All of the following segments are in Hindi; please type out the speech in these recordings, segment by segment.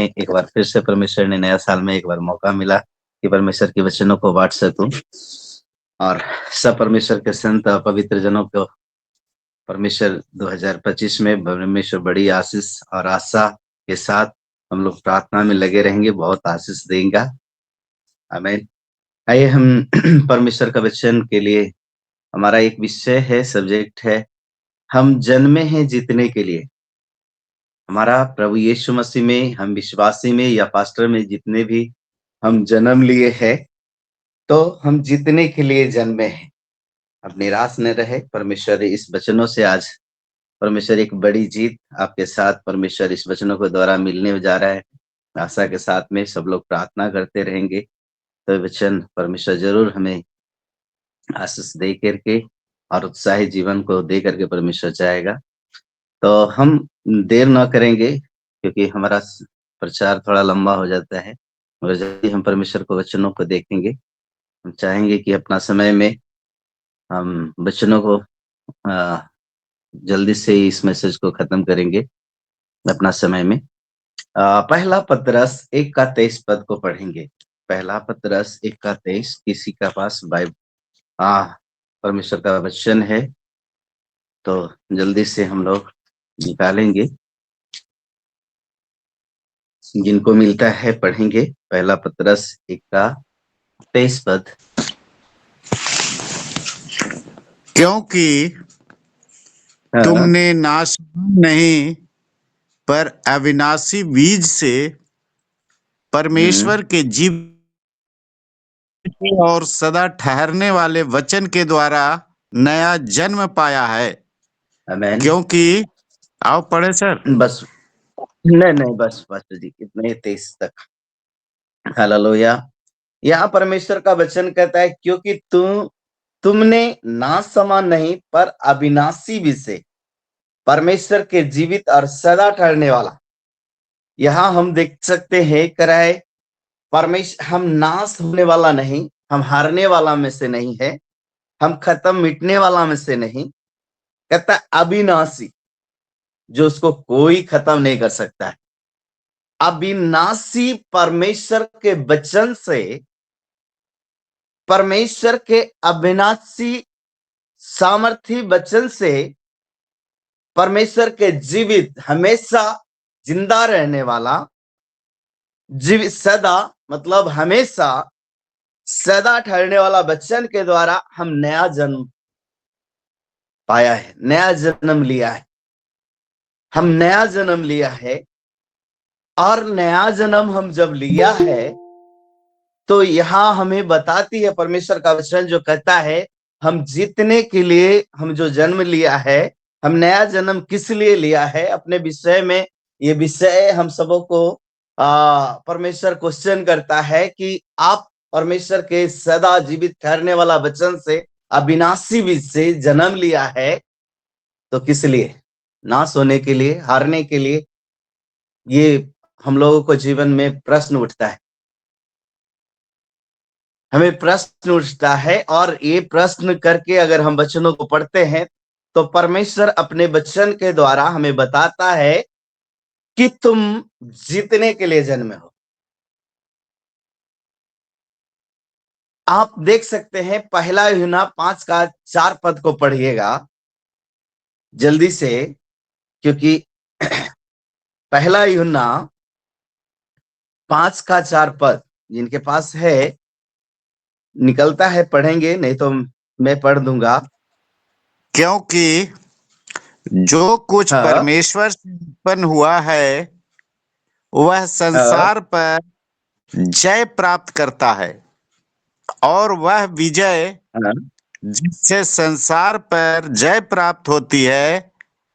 में एक बार फिर से परमेश्वर ने नया साल में एक बार मौका मिला कि परमेश्वर के वचनों को बांट सकूं और सब परमेश्वर के संत पवित्र जनों को परमेश्वर 2025 में परमेश्वर बड़ी आशीष और आशा के साथ हम लोग प्रार्थना में लगे रहेंगे, बहुत आशीष देगा। आमीन। आइए हम परमेश्वर का वचन के लिए हमारा एक विषय है, सब्जेक्ट है, हम जन्मे हैं जीतने के लिए। हमारा प्रभु यीशु मसीह में, हम विश्वासी में या पास्टर में जितने भी हम जन्म लिए हैं, तो हम जीतने के लिए जन्मे हैं। अब निराश न रहे, परमेश्वर इस वचनों से आज परमेश्वर एक बड़ी जीत आपके साथ परमेश्वर इस वचनों के द्वारा मिलने जा रहा है। आशा के साथ में सब लोग प्रार्थना करते रहेंगे तो वचन परमेश्वर जरूर हमें आशीष दे करके और उत्साही जीवन को दे करके परमेश्वर चाहेगा। तो हम देर ना करेंगे क्योंकि हमारा प्रचार थोड़ा लंबा हो जाता है, मगर जब हम परमेश्वर को वचनों को देखेंगे, हम चाहेंगे कि अपना समय में हम वचनों को जल्दी से इस मैसेज को खत्म करेंगे अपना समय में। पहला पतरस 1:23 को पढ़ेंगे। पहला पतरस 1:23, किसी का पास बाइबल परमेश्वर का वचन है तो जल्दी से हम लोग निकालेंगे, जिनको मिलता है पढ़ेंगे। पहला पतरस 1:23। क्योंकि तुमने नाशवान नहीं पर अविनाशी बीज से परमेश्वर के जीव और सदा ठहरने वाले वचन के द्वारा नया जन्म पाया है। आमीन। क्योंकि आओ पढ़े सर। बस नहीं बस जी, इतने 23 तक। हालेलुया। यहाँ परमेश्वर का वचन कहता है, क्योंकि तुमने नासमान नहीं पर अविनाशी बीज से परमेश्वर के जीवित और सदा ठहरने वाला। यहाँ हम देख सकते हैं कराए परमेश्वर, हम नाश होने वाला नहीं, हम हारने वाला में से नहीं है, हम खत्म मिटने वाला में से नहीं। कहता है अविनाशी, जो उसको कोई खत्म नहीं कर सकता है। अविनाशी परमेश्वर के वचन से, परमेश्वर के अविनाशी सामर्थी वचन से, परमेश्वर के जीवित हमेशा जिंदा रहने वाला, जीवित सदा मतलब हमेशा सदा ठहरने वाला वचन के द्वारा हम नया जन्म पाया है, नया जन्म लिया है। हम नया जन्म लिया है और नया जन्म हम जब लिया है तो यहां हमें बताती है परमेश्वर का वचन जो कहता है हम जीतने के लिए हम जो जन्म लिया है, हम नया जन्म किस लिए लिया है। अपने विषय में ये विषय हम सबों को परमेश्वर क्वेश्चन करता है कि आप परमेश्वर के सदा जीवित ठहरने वाला वचन से अविनाशी बीज से जन्म लिया है तो किस लिए? नाश होने के लिए, हारने के लिए? ये हम लोगों को जीवन में प्रश्न उठता है, हमें प्रश्न उठता है। और ये प्रश्न करके अगर हम वचनों को पढ़ते हैं तो परमेश्वर अपने वचन के द्वारा हमें बताता है कि तुम जीतने के लिए जन्मे हो। आप देख सकते हैं पहला यूहन्ना 5:4 को पढ़िएगा जल्दी से, क्योंकि पहला यूहन्ना 5:4 जिनके पास है निकलता है पढ़ेंगे, नहीं तो मैं पढ़ दूंगा। क्योंकि जो कुछ परमेश्वर से उत्पन्न हुआ है वह संसार पर जय प्राप्त करता है, और वह विजय जिससे संसार पर जय प्राप्त होती है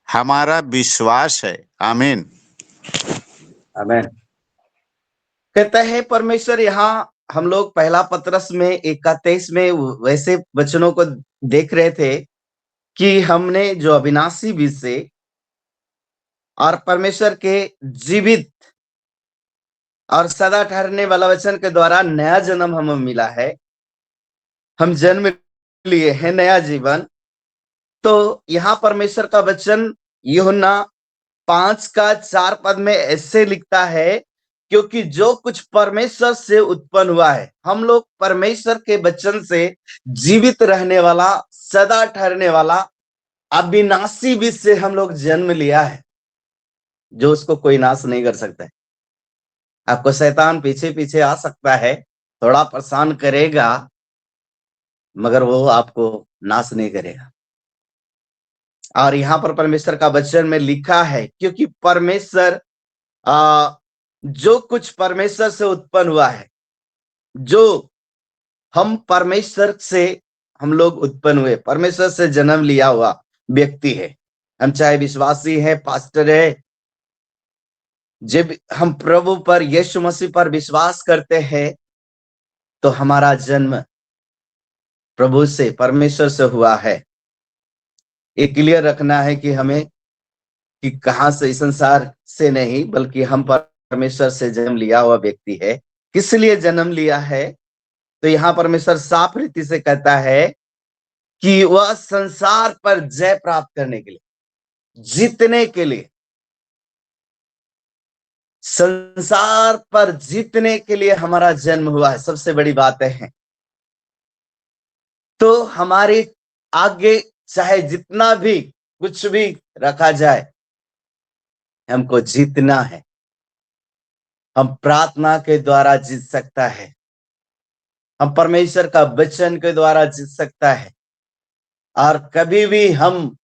हमारा विश्वास है। आमीन। आमीन। कहता है परमेश्वर, यहाँ हम लोग पहला पतरस में 1:23 में वैसे वचनों को देख रहे थे कि हमने जो अविनाशी बीज से और परमेश्वर के जीवित और सदा ठहरने वाला वचन के द्वारा नया जन्म हमें मिला है, हम जन्म लिए हैं नया जीवन। तो यहाँ परमेश्वर का वचन यूहन्ना 5:4 में ऐसे लिखता है क्योंकि जो कुछ परमेश्वर से उत्पन्न हुआ है, हम लोग परमेश्वर के वचन से जीवित रहने वाला, सदा ठहरने वाला, अविनाशी बीज से हम लोग जन्म लिया है, जो उसको कोई नाश नहीं कर सकता है। आपको शैतान पीछे पीछे आ सकता है, थोड़ा परेशान करेगा, मगर वो आपको नाश नहीं करेगा। और यहाँ पर परमेश्वर का वचन में लिखा है, क्योंकि परमेश्वर जो कुछ परमेश्वर से उत्पन्न हुआ है, जो हम परमेश्वर से हम लोग उत्पन्न हुए, परमेश्वर से जन्म लिया हुआ व्यक्ति है। हम चाहे विश्वासी है, पास्टर है, जब हम प्रभु पर, यीशु मसीह पर विश्वास करते हैं, तो हमारा जन्म प्रभु से, परमेश्वर से हुआ है। ये क्लियर रखना है कि हमें, कि कहां से, इस संसार से नहीं, बल्कि हम परमेश्वर से जन्म लिया हुआ व्यक्ति है। किस लिए जन्म लिया है? तो यहां परमेश्वर साफ रीति से कहता है कि वह संसार पर जय प्राप्त करने के लिए, जीतने के लिए, संसार पर जीतने के लिए हमारा जन्म हुआ है। सबसे बड़ी बात है। तो हमारे आगे चाहे जितना भी कुछ भी रखा जाए, हमको जीतना है। हम प्रार्थना के द्वारा जीत सकता है, हम परमेश्वर का वचन के द्वारा जीत सकता है, और कभी भी हम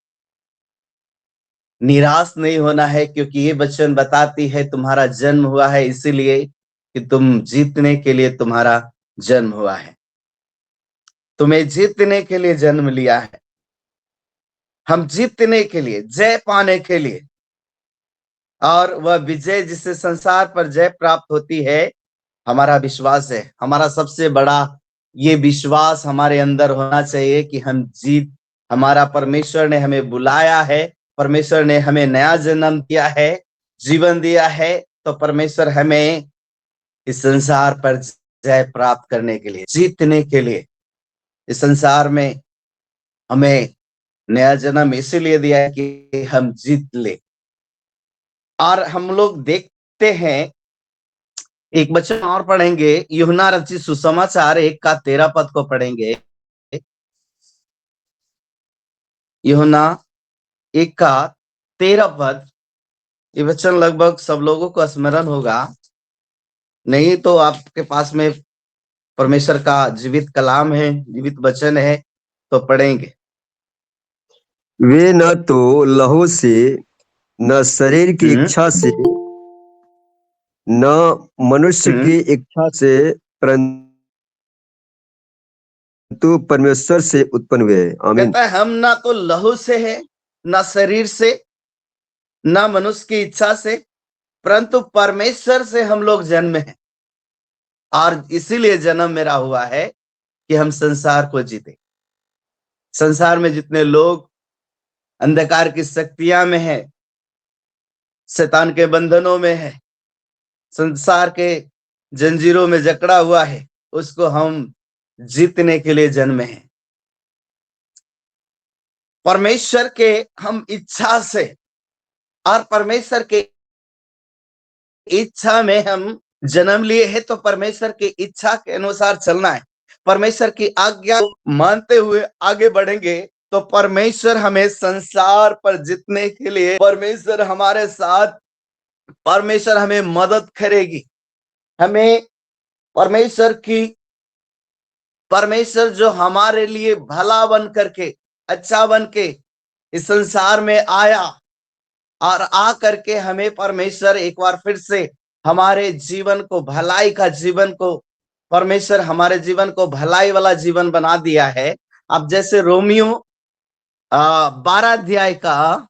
निराश नहीं होना है, क्योंकि ये वचन बताती है तुम्हारा जन्म हुआ है इसीलिए कि तुम जीतने के लिए तुम्हारा जन्म हुआ है। तुम्हें जीतने के लिए जन्म लिया है, हम जीतने के लिए, जय पाने के लिए। और वह विजय जिससे संसार पर जय प्राप्त होती है, हमारा विश्वास है। हमारा सबसे बड़ा ये विश्वास हमारे अंदर होना चाहिए कि हम जीत, हमारा परमेश्वर ने हमें बुलाया है, परमेश्वर ने हमें नया जन्म दिया है, जीवन दिया है, तो परमेश्वर हमें इस संसार पर जय प्राप्त करने के लिए, जीतने के लिए, इस संसार में हमें नया जन्म इसीलिए दिया है कि हम जीत ले। और हम लोग देखते हैं, एक वचन और पढ़ेंगे, यूहन्ना रचित सुसमाचार 1:13 को पढ़ेंगे। यूहन्ना 1:13, ये वचन लगभग सब लोगों को स्मरण होगा, नहीं तो आपके पास में परमेश्वर का जीवित कलाम है, जीवित वचन है, तो पढ़ेंगे। वे न तो लहू से, न शरीर की इच्छा से, न मनुष्य की इच्छा से, परंतु परमेश्वर से उत्पन्न हुए। आमीन। कहता है हम ना तो लहू से है, ना शरीर से, ना मनुष्य की इच्छा से, परंतु परमेश्वर से हम लोग जन्मे हैं। और इसीलिए जन्म मेरा हुआ है कि हम संसार को जीते। संसार में जितने लोग अंधकार की शक्तियां में है, शैतान के बंधनों में है, संसार के जंजीरों में जकड़ा हुआ है, उसको हम जीतने के लिए जन्मे हैं। परमेश्वर के हम इच्छा से, और परमेश्वर के इच्छा में हम जन्म लिए हैं, तो परमेश्वर की इच्छा के अनुसार चलना है। परमेश्वर की आज्ञा मानते हुए आगे बढ़ेंगे, तो परमेश्वर हमें संसार पर जीतने के लिए, परमेश्वर हमारे साथ, परमेश्वर हमें मदद करेगी। हमें परमेश्वर जो हमारे लिए भला बन करके, अच्छा बन के इस संसार में आया, और आ करके हमें परमेश्वर एक बार फिर से हमारे जीवन को, भलाई का जीवन को, परमेश्वर हमारे जीवन को भलाई वाला जीवन बना दिया है। अब जैसे रोमियो 12 का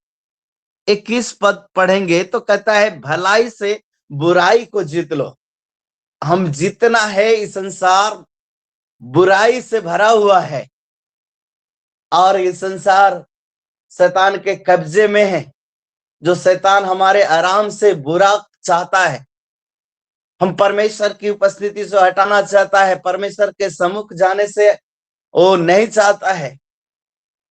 21 पढ़ेंगे, तो कहता है भलाई से बुराई को जीत लो। हम जीतना है, इस संसार बुराई से भरा हुआ है, और ये संसार शैतान के कब्जे में है। जो शैतान हमारे आराम से बुरा चाहता है, हम परमेश्वर की उपस्थिति से हटाना चाहता है, परमेश्वर के सम्मुख जाने से वो नहीं चाहता है।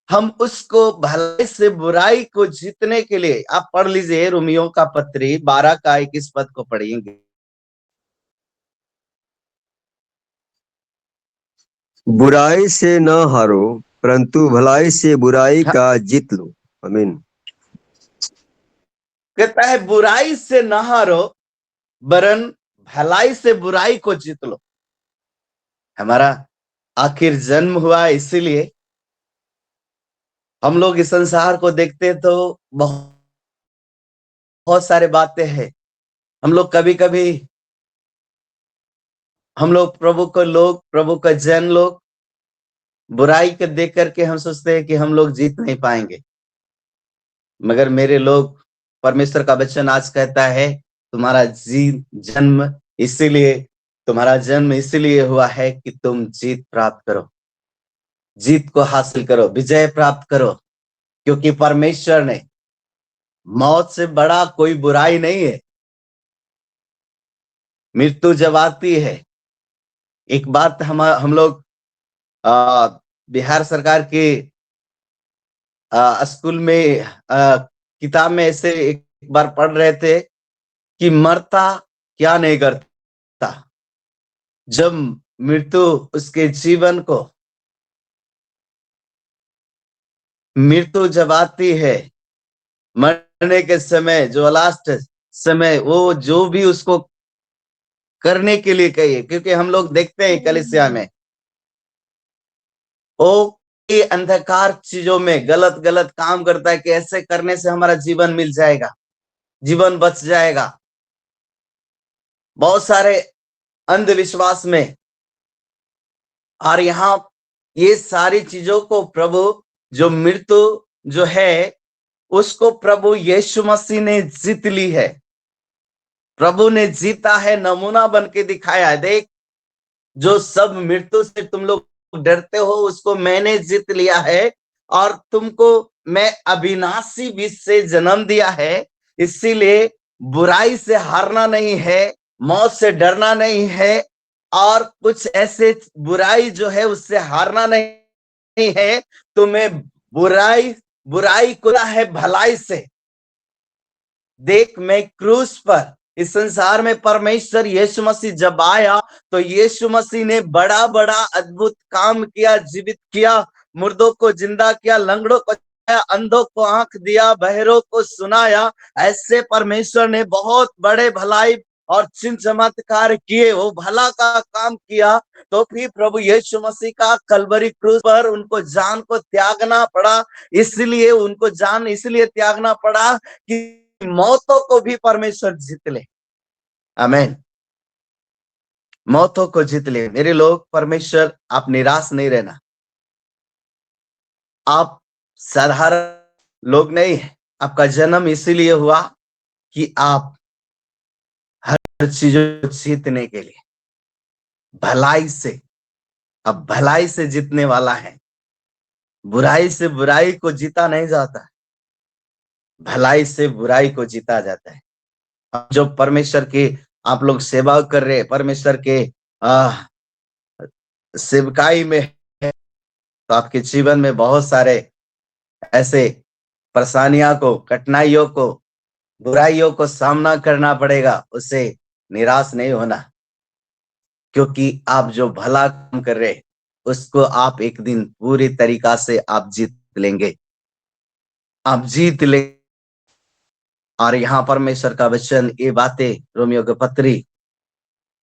हम उसको भलाई से बुराई को जीतने के लिए, आप पढ़ लीजिए रोमियो का पत्री 12 का 21 को पढ़ेंगे। बुराई से न हारो, परंतु भलाई से बुराई का जीत लो। आमीन। कहता है बुराई से न हारो, वरन भलाई से बुराई को जीत लो। हमारा आखिर जन्म हुआ इसीलिए हम लोग इस संसार को देखते तो बहुत सारे बातें हैं। हम लोग कभी कभी हम लोग प्रभु का जन लोग बुराई को देख करके हम सोचते हैं कि हम लोग जीत नहीं पाएंगे। मगर मेरे लोग, परमेश्वर का वचन आज कहता है तुम्हारा जन्म इसीलिए तुम्हारा जन्म इसीलिए हुआ है कि तुम जीत प्राप्त करो, जीत को हासिल करो, विजय प्राप्त करो। क्योंकि परमेश्वर ने, मौत से बड़ा कोई बुराई नहीं है। मृत्यु जब आती है, एक बात हम लोग बिहार सरकार के स्कूल में किताब में ऐसे एक बार पढ़ रहे थे कि मरता क्या नहीं करता। जब मृत्यु उसके जीवन को, मृत्यु जब आती है, मरने के समय, जो लास्ट समय, वो जो भी उसको करने के लिए कहिए, क्योंकि हम लोग देखते हैं कलीसिया में वो ये अंधकार चीजों में गलत गलत काम करता है कि ऐसे करने से हमारा जीवन मिल जाएगा, जीवन बच जाएगा। बहुत सारे अंधविश्वास में, और यहाँ ये सारी चीजों को प्रभु, जो मृत्यु जो है उसको प्रभु यीशु मसीह ने जीत ली है। प्रभु ने जीता है, नमूना बन के दिखाया है। देख, जो सब मृत्यु से तुम लोग डरते हो उसको मैंने जीत लिया है, और तुमको मैं अविनाशी बीज से जन्म दिया है। इसीलिए बुराई से हारना नहीं है, मौत से डरना नहीं है, और कुछ ऐसे बुराई जो है उससे हारना नहीं है। तुम्हें बुराई को है भलाई से। देख, मैं क्रूस पर, इस संसार में परमेश्वर यीशु मसीह जब आया तो यीशु मसीह ने बड़ा बड़ा अद्भुत काम किया, जीवित किया, मुर्दों को जिंदा किया, लंगड़ों को चलाया, अंधों को आंख दिया, बहरों को सुनाया। ऐसे परमेश्वर ने बहुत बड़े भलाई और चिन्ह चमत्कार किए, वो भला का काम किया। तो फिर प्रभु यीशु मसीह का कलवरी क्रूस पर उनको जान को त्यागना पड़ा। इसलिए उनको जान इसलिए त्यागना पड़ा कि मौतों को भी परमेश्वर जीत ले। आमीन। मौतों को जीत ले। मेरे लोग, परमेश्वर, आप निराश नहीं रहना। आप साधारण लोग नहीं है। आपका जन्म इसीलिए हुआ कि आप हर चीजों को जीतने के लिए, भलाई से, अब भलाई से जीतने वाला है। बुराई से बुराई को जीता नहीं जाता, भलाई से बुराई को जीता जाता है। जो परमेश्वर की आप लोग सेवा कर रहे, परमेश्वर के सेवकाई में है, तो आपके जीवन में बहुत सारे ऐसे परेशानियों को, कठिनाइयों को, बुराइयों को सामना करना पड़ेगा। उससे निराश नहीं होना, क्योंकि आप जो भला काम कर रहे उसको आप एक दिन पूरी तरीका से आप जीत लेंगे, आप जीत ले। और यहाँ परमेश्वर का वचन, ये बातें रोमियो के पत्री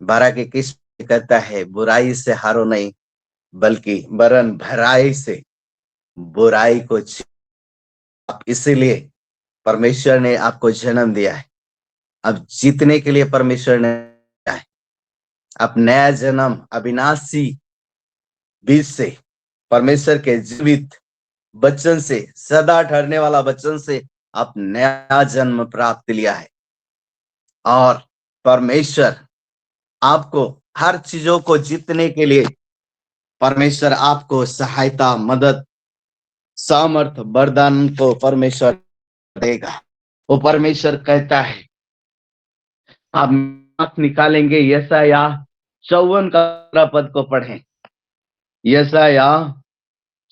12 के 21 कहता है, बुराई से हारो नहीं, बल्कि वरन भलाई से बुराई को। आप इसीलिए परमेश्वर ने आपको जन्म दिया है, अब जीतने के लिए परमेश्वर ने दिया है। आप नया जन्म अविनाशी बीज से, परमेश्वर के जीवित वचन से, सदा ठहरने वाला वचन से आप नया जन्म प्राप्त लिया है। और परमेश्वर आपको हर चीजों को जीतने के लिए, परमेश्वर आपको सहायता, मदद, सामर्थ, वरदान को परमेश्वर देगा। वो परमेश्वर कहता है, आप हाथ निकालेंगे, यशाया 54 का 17 पद को पढ़ें। यशाया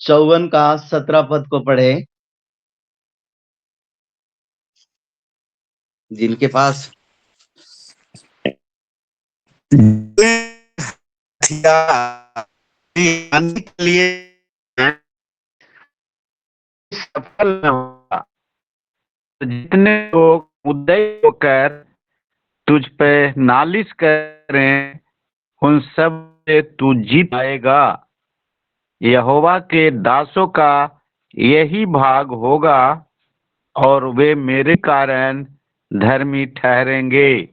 54 का 17 पद को पढ़े। जिनके पास हानि के लिए सफल न होगा। तो जितने लोग मुद्दई होकर तुझ पे नालिश करें, उन सब से तू जीत आएगा। यहोवा के दासों का यही भाग होगा और वे मेरे कारण धर्मी ठहरेंगे।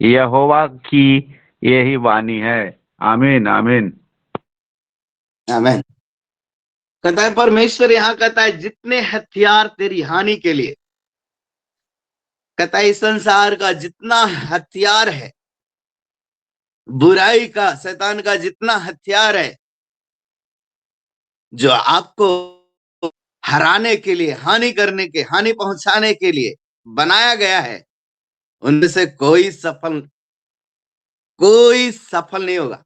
यहोवा की यही वाणी है। आमीन आमीन। आमीन। कहता है परमेश्वर, यहाँ कहता है जितने हथियार तेरी हानि के लिए, कहता है इस संसार का जितना हथियार है, बुराई का, शैतान का जितना हथियार है, जो आपको हराने के लिए, हानि करने के, हानि पहुंचाने के लिए बनाया गया है, उनमें से कोई सफल नहीं होगा।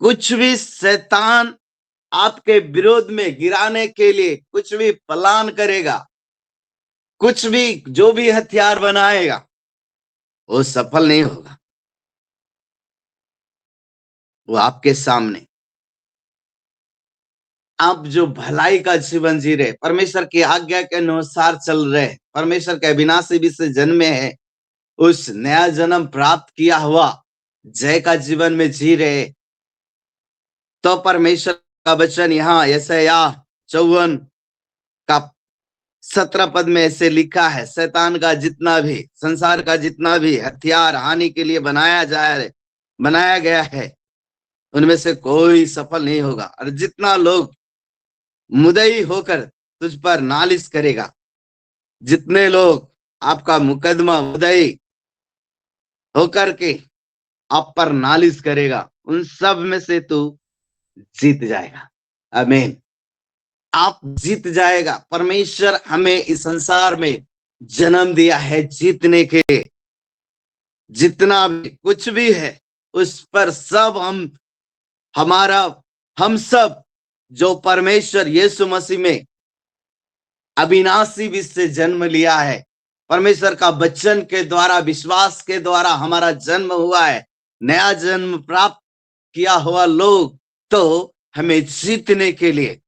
कुछ भी शैतान आपके विरोध में गिराने के लिए कुछ भी प्लान करेगा, कुछ भी जो भी हथियार बनाएगा, वो सफल नहीं होगा। वो आपके सामने, आप जो भलाई का जीवन जी रहे, परमेश्वर की आज्ञा के अनुसार चल रहे, परमेश्वर के अविनाशी बीज से जन्मे हैं, उस नया जन्म प्राप्त किया हुआ जय का जीवन में जी रहे, तो परमेश्वर का वचन यहाँ यशायाह 54 का 17 पद में ऐसे लिखा है, शैतान का जितना भी, संसार का जितना भी हथियार हानि के लिए बनाया गया है, उनमें से कोई सफल नहीं होगा। और जितना लोग मुद्दई होकर तुझ पर नालिश करेगा, जितने लोग आपका मुकदमा मुद्दई होकर के आप पर नालिश करेगा, उन सब में से तू जीत जाएगा। आमीन। आप जीत जाएगा। परमेश्वर हमें इस संसार में जन्म दिया है जीतने के लिए। जितना भी कुछ भी है उस पर सब हम सब जो परमेश्वर यीशु मसीह में अविनाशी बीज से जन्म लिया है, परमेश्वर का वचन के द्वारा, विश्वास के द्वारा हमारा जन्म हुआ है, नया जन्म प्राप्त किया हुआ लोग, तो हमें जीतने के लिए,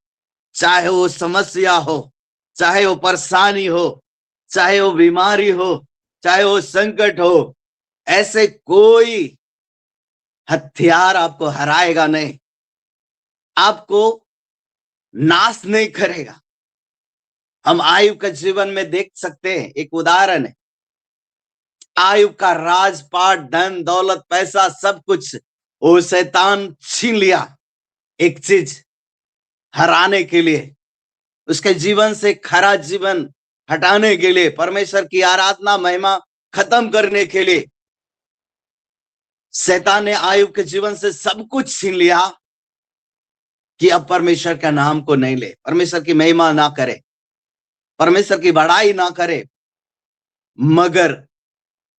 चाहे वो समस्या हो, चाहे वो परेशानी हो, चाहे वो बीमारी हो, चाहे वो संकट हो, ऐसे कोई हथियार आपको हराएगा नहीं, आपको नाश नहीं करेगा। हम आयुब के जीवन में देख सकते हैं, एक उदाहरण है। आयुब का राजपाट, धन दौलत, पैसा, सब कुछ वो शैतान छीन लिया, एक चीज हराने के लिए, उसके जीवन से खरा जीवन हटाने के लिए, परमेश्वर की आराधना महिमा खत्म करने के लिए शैतान ने आयुब के जीवन से सब कुछ छीन लिया कि अब परमेश्वर का नाम को नहीं ले, परमेश्वर की महिमा ना करे, परमेश्वर की बड़ाई ना करे। मगर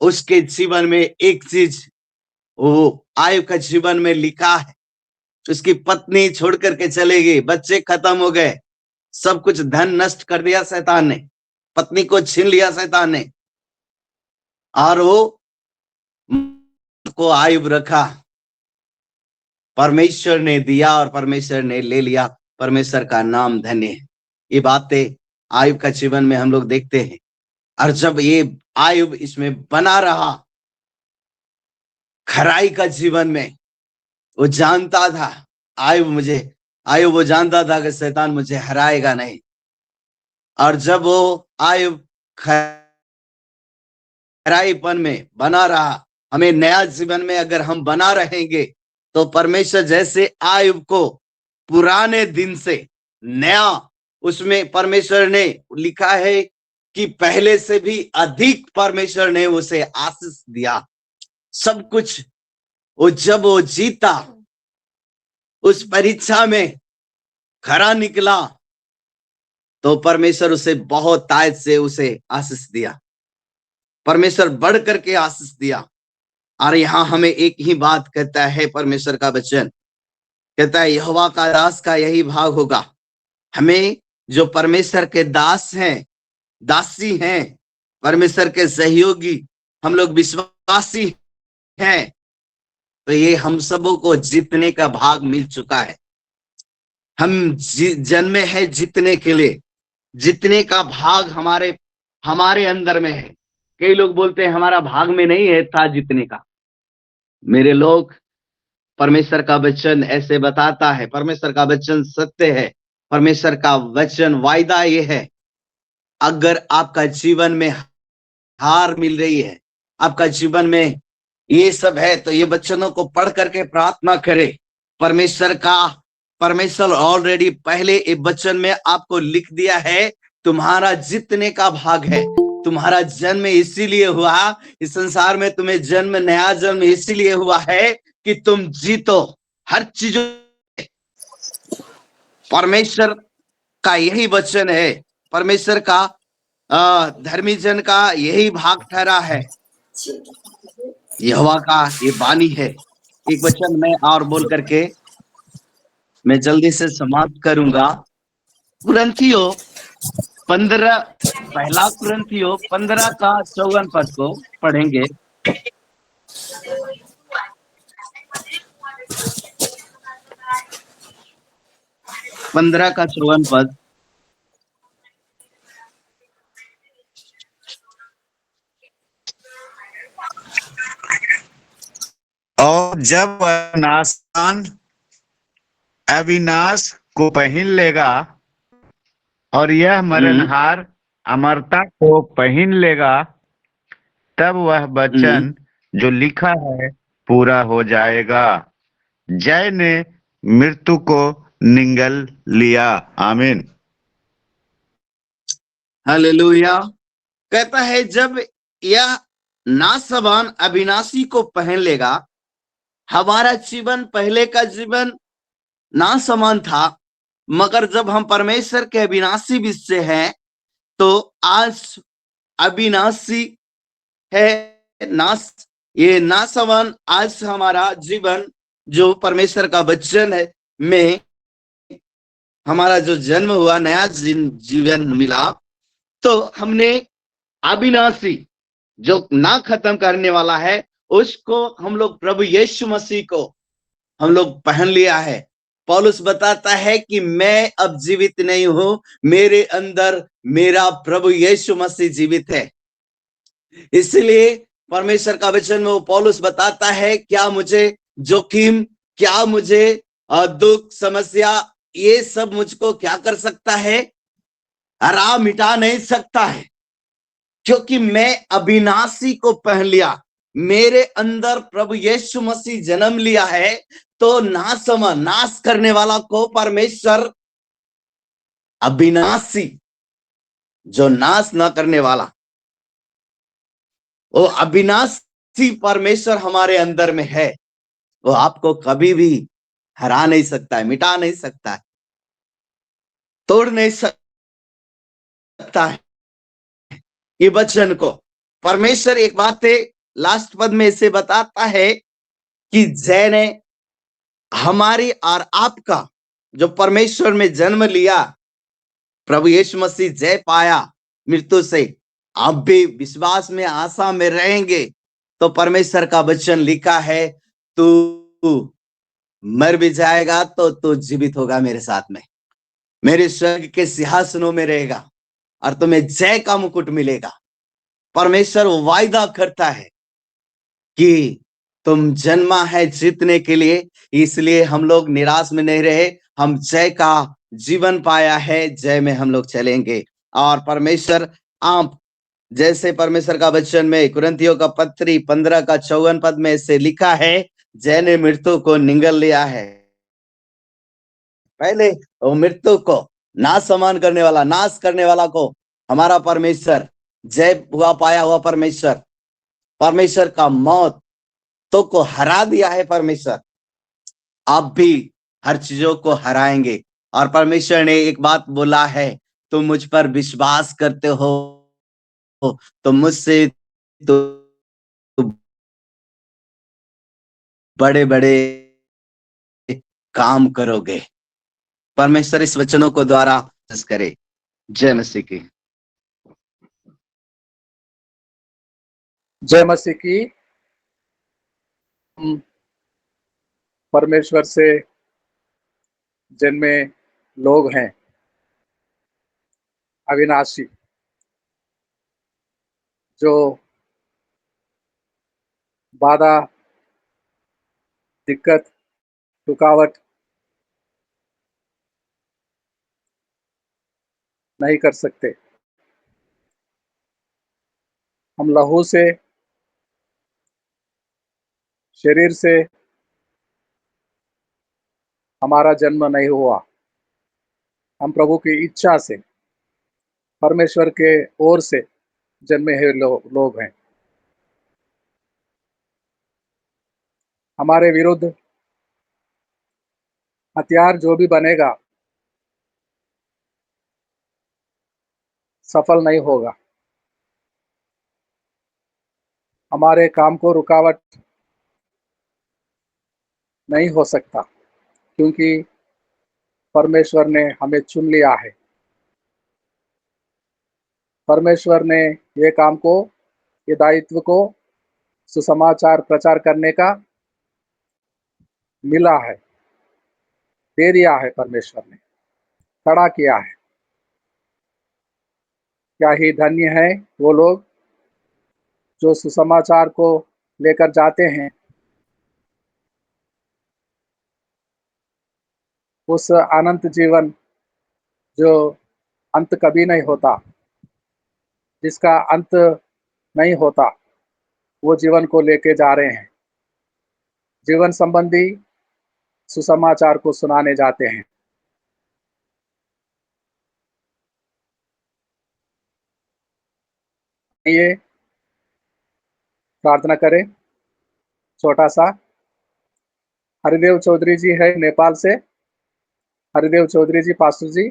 उसके जीवन में एक चीज वो आयुब के जीवन में लिखा है, उसकी पत्नी छोड़ करके चले गई, बच्चे खत्म हो गए, सब कुछ धन नष्ट कर दिया शैतान ने, पत्नी को छीन लिया शैतान ने, और वो को आयुब रखा, परमेश्वर ने दिया और परमेश्वर ने ले लिया। परमेश्वर का नाम धन्य है। ये बातें आयुब का जीवन में हम लोग देखते हैं। और जब ये आयुब इसमें बना रहा, खराई का जीवन में, वो जानता था आयुब वो जानता था कि शैतान मुझे हराएगा नहीं। और जब वो आयुब खराईपन में बना रहा, हमें नया जीवन में अगर हम बना रहेंगे तो परमेश्वर जैसे आयुब को पुराने दिन से नया, उसमें परमेश्वर ने लिखा है कि पहले से भी अधिक परमेश्वर ने उसे आशीष दिया, सब कुछ। वो जब वो जीता, उस परीक्षा में खरा निकला, तो परमेश्वर उसे बहुत तायत से उसे आशीष दिया, परमेश्वर बढ़ करके आशीष दिया। और यहां हमें एक ही बात कहता है परमेश्वर का वचन, कहता है यहोवा का दास का यही भाग होगा। हमें जो परमेश्वर के दास हैं, दासी हैं, परमेश्वर के सहयोगी, हम लोग विश्वासी हैं, तो ये हम सबों को जीतने का भाग मिल चुका है। हम जन्मे हैं जीतने के लिए, जीतने का भाग हमारे हमारे अंदर में है। कई लोग बोलते हैं हमारा भाग में नहीं है था जीतने का। मेरे लोग, परमेश्वर का वचन ऐसे बताता है, परमेश्वर का वचन सत्य है, परमेश्वर का वचन वायदा ये है, अगर आपका जीवन में हार मिल रही है, आपका जीवन में ये सब है, तो ये वचनों को पढ़ करके प्रार्थना करें। परमेश्वर ऑलरेडी पहले एक वचन में आपको लिख दिया है, तुम्हारा जीतने का भाग है। तुम्हारा जन्म इसीलिए हुआ, इस संसार में तुम्हें जन्म, नया जन्म इसीलिए हुआ है कि तुम जीतो हर चीजों। परमेश्वर का यही वचन है, परमेश्वर का धर्मी जन का यही भाग ठहरा है, यहोवा का ये वाणी है। एक वचन मैं और बोल करके मैं जल्दी से समाप्त करूंगा। कुरिन्थियों 15, पहला कुरिन्थियों 15 का 54 पद को पढ़ेंगे। पंद्रह का 54 पद। और जब वह नासान अविनाश को पहन लेगा और यह मरणहार अमरता को पहन लेगा, तब वह वचन जो लिखा है पूरा हो जाएगा, जय ने मृत्यु को निगल लिया। आमीन। हालेलुया। कहता है जब यह नासवान अविनाशी को पहन लेगा, हमारा जीवन, पहले का जीवन ना समान था, मगर जब हम परमेश्वर के अविनाशी विषय हैं, तो आज अविनाशी है, ये नासवान आज हमारा जीवन, जो परमेश्वर का वचन है में हमारा जो जन्म हुआ, नया जीवन मिला, तो हमने अविनाशी जो ना खत्म करने वाला है, उसको हम लोग प्रभु यीशु मसीह को हम लोग पहन लिया है। पौलुस बताता है कि मैं अब जीवित नहीं हूं, मेरे अंदर मेरा प्रभु यीशु मसीह जीवित है। इसलिए परमेश्वर का वचन में वो पौलुस बताता है, क्या मुझे जोखिम, क्या मुझे दुख, समस्या, ये सब मुझको क्या कर सकता है? हरा मिटा नहीं सकता है, क्योंकि मैं अविनाशी को पहन लिया। मेरे अंदर प्रभु यीशु मसीह जन्म लिया है, तो नाश करने वाला को परमेश्वर अविनाशी, जो नाश न करने वाला, वो अविनाशी परमेश्वर हमारे अंदर में है। वो आपको कभी भी हरा नहीं सकता है, मिटा नहीं सकता है, तोड़ नहीं सकता है। ये वचन को परमेश्वर एक बात है, लास्ट पद में इसे बताता है कि जय ने हमारी और आपका जो परमेश्वर में जन्म लिया, प्रभु यीशु मसीह जय पाया मृत्यु से, आप भी विश्वास में, आशा में रहेंगे, तो परमेश्वर का वचन लिखा है, तू मर भी जाएगा तो तू जीवित होगा मेरे साथ में, मेरे स्वर्ग के सिंहासनों में रहेगा और तुम्हें जय का मुकुट मिलेगा। परमेश्वर वायदा करता है कि तुम जन्मा है जीतने के लिए, इसलिए हम लोग निराश में नहीं रहे, हम जय का जीवन पाया है, जय में हम लोग चलेंगे। और परमेश्वर, आप जैसे परमेश्वर का वचन में कुरिन्थियों का पत्री 15 का 54 पद में से लिखा है, जय ने मृत्यु को निगल लिया है। पहले वो मृत्यु को नाश करने वाला को हमारा परमेश्वर, जय हुआ पाया हुआ परमेश्वर का मौत तो को हरा दिया है परमेश्वर। आप भी हर चीजों को हराएंगे। और परमेश्वर ने एक बात बोला है, तुम मुझ पर विश्वास करते हो तो मुझसे तो बड़े बड़े काम करोगे। परमेश्वर इस वचनों को द्वारा करे। जय मसीह की। जय मसीह की। परमेश्वर से जन्मे लोग हैं, अविनाशी, जो बाधा, दिक्कत, रुकावट नहीं कर सकते। हम लहू से, शरीर से हमारा जन्म नहीं हुआ। हम प्रभु की इच्छा से, परमेश्वर के ओर से जन्मे हुए लोग हैं। हमारे विरुद्ध हथियार जो भी बनेगा सफल नहीं होगा। हमारे काम को रुकावट नहीं हो सकता, क्योंकि परमेश्वर ने हमें चुन लिया है। परमेश्वर ने ये काम को, ये दायित्व को सुसमाचार प्रचार करने का मिला है, दे दिया है। परमेश्वर ने खड़ा किया है। क्या ही धन्य है वो लोग जो सुसमाचार को लेकर जाते हैं। उस अनंत जीवन जो अंत कभी नहीं होता, जिसका अंत नहीं होता, वो जीवन को लेके जा रहे हैं। जीवन संबंधी सुसमाचार को सुनाने जाते हैं। ये प्रार्थना करें। छोटा सा हरिदेव चौधरी जी है नेपाल से। हरिदेव चौधरी जी, पास्टर जी,